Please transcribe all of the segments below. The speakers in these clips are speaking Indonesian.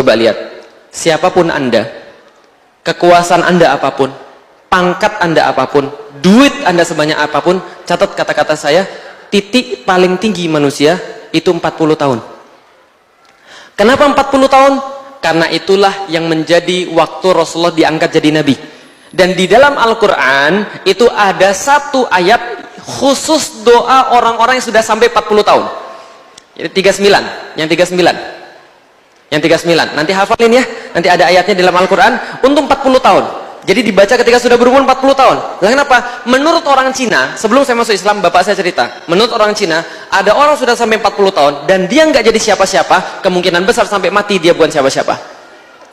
Coba lihat, siapapun Anda, kekuasaan Anda apapun, pangkat Anda apapun, duit Anda sebanyak apapun, catat kata-kata saya, titik paling tinggi manusia itu 40 tahun. Kenapa 40 tahun? Karena itulah yang menjadi waktu Rasulullah diangkat jadi Nabi. Dan di dalam Al-Quran itu ada satu ayat khusus doa orang-orang yang sudah sampai 40 tahun. Jadi 39, yang 39. Yang 39, nanti hafalin ya, nanti ada ayatnya di dalam Al-Quran untuk 40 tahun. Jadi dibaca ketika sudah berumur 40 tahun. Lah kenapa? Menurut orang Cina, sebelum saya masuk Islam, bapak saya cerita, menurut orang Cina, ada orang sudah sampai 40 tahun dan dia nggak jadi siapa-siapa, kemungkinan besar sampai mati dia bukan siapa-siapa.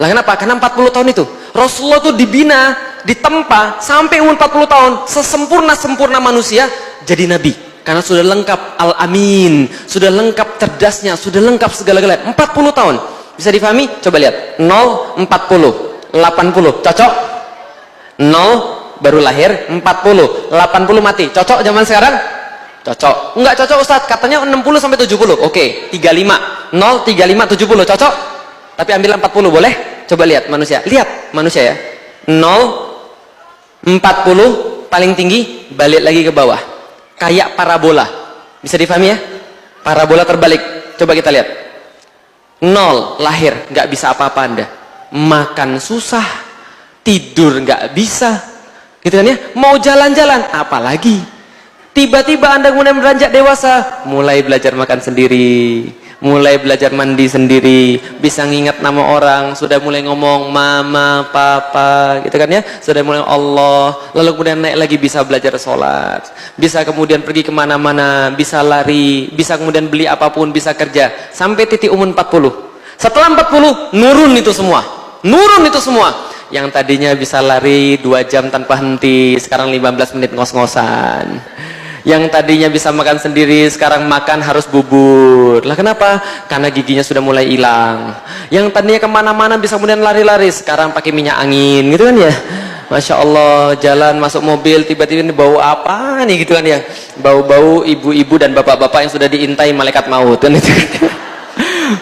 Lah kenapa? Karena 40 tahun itu Rasulullah tuh dibina, ditempa sampai umur 40 tahun, sesempurna-sempurna manusia jadi Nabi. Karena sudah lengkap Al-Amin, sudah lengkap cerdasnya, sudah lengkap segala-galanya. 40 tahun. Bisa difahami? Coba lihat. 0, 40, 80. Cocok? 0 baru lahir, 40, 80 mati. Cocok zaman sekarang? Cocok. Enggak cocok Ustaz, katanya 60 sampai 70. Oke, 35. 0, 35, 70. Cocok? Tapi ambil 40 boleh? Coba lihat manusia. Lihat manusia ya. 0, 40 paling tinggi, balik lagi ke bawah. Kayak parabola. Bisa difahami ya? Parabola terbalik. Coba kita lihat. 0 lahir, nggak bisa apa-apa Anda. Makan susah, tidur nggak bisa, gitu kan ya? Mau jalan-jalan, apalagi. Tiba-tiba Anda kemudian beranjak dewasa, mulai belajar makan sendiri, mulai belajar mandi sendiri, bisa ngingat nama orang, sudah mulai ngomong mama, papa, gitu kan ya? Sudah mulai Allah, lalu kemudian naik lagi bisa belajar sholat, bisa kemudian pergi kemana-mana, bisa lari, bisa kemudian beli apapun, bisa kerja, sampai titik umur 40. Setelah 40, nurun itu semua. Nurun itu semua. Yang tadinya bisa lari 2 jam tanpa henti, sekarang 15 menit ngos-ngosan. Yang tadinya bisa makan sendiri, sekarang makan harus bubur. Lah kenapa? Karena giginya sudah mulai hilang. Yang tadinya kemana-mana bisa kemudian lari-lari, sekarang pakai minyak angin, gitu kan ya? Masya Allah, jalan masuk mobil, tiba-tiba ini bau apa nih, gitu kan ya? Bau-bau ibu-ibu dan bapak-bapak yang sudah diintai malaikat maut, kan itu.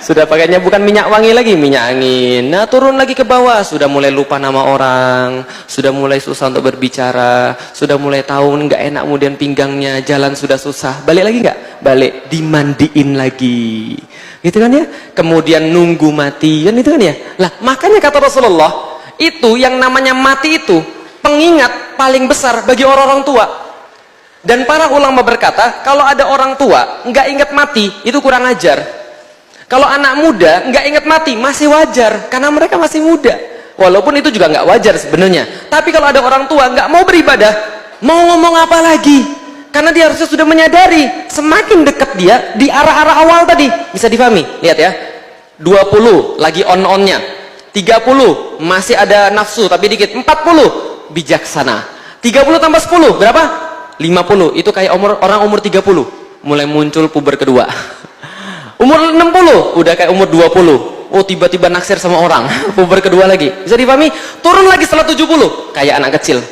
Sudah pakainya bukan minyak wangi lagi, minyak angin. Nah turun lagi ke bawah, sudah mulai lupa nama orang, sudah mulai susah untuk berbicara, sudah mulai tahu nggak enak kemudian pinggangnya, jalan sudah susah. Balik lagi nggak? Balik, dimandiin lagi, gitu kan ya? Kemudian nunggu mati, kan itu kan ya? Lah makanya kata Rasulullah, itu yang namanya mati itu pengingat paling besar bagi orang-orang tua. Dan para ulama berkata, kalau ada orang tua nggak ingat mati, itu kurang ajar. Kalau anak muda nggak ingat mati masih wajar karena mereka masih muda. Walaupun itu juga nggak wajar sebenarnya. Tapi kalau ada orang tua nggak mau beribadah, mau ngomong apa lagi? Karena dia harusnya sudah menyadari semakin dekat dia di arah-arah awal tadi. Bisa difahami? Lihat ya. 20 lagi on-onnya. 30 masih ada nafsu tapi dikit. 40 bijaksana. 30 tambah 10 berapa? 50. Itu kayak orang umur 30 mulai muncul puber kedua. Umur 60 udah kayak umur 20. Oh tiba-tiba naksir sama orang. Puber kedua lagi. Bisa dipahami? Turun lagi setelah 70 kayak anak kecil.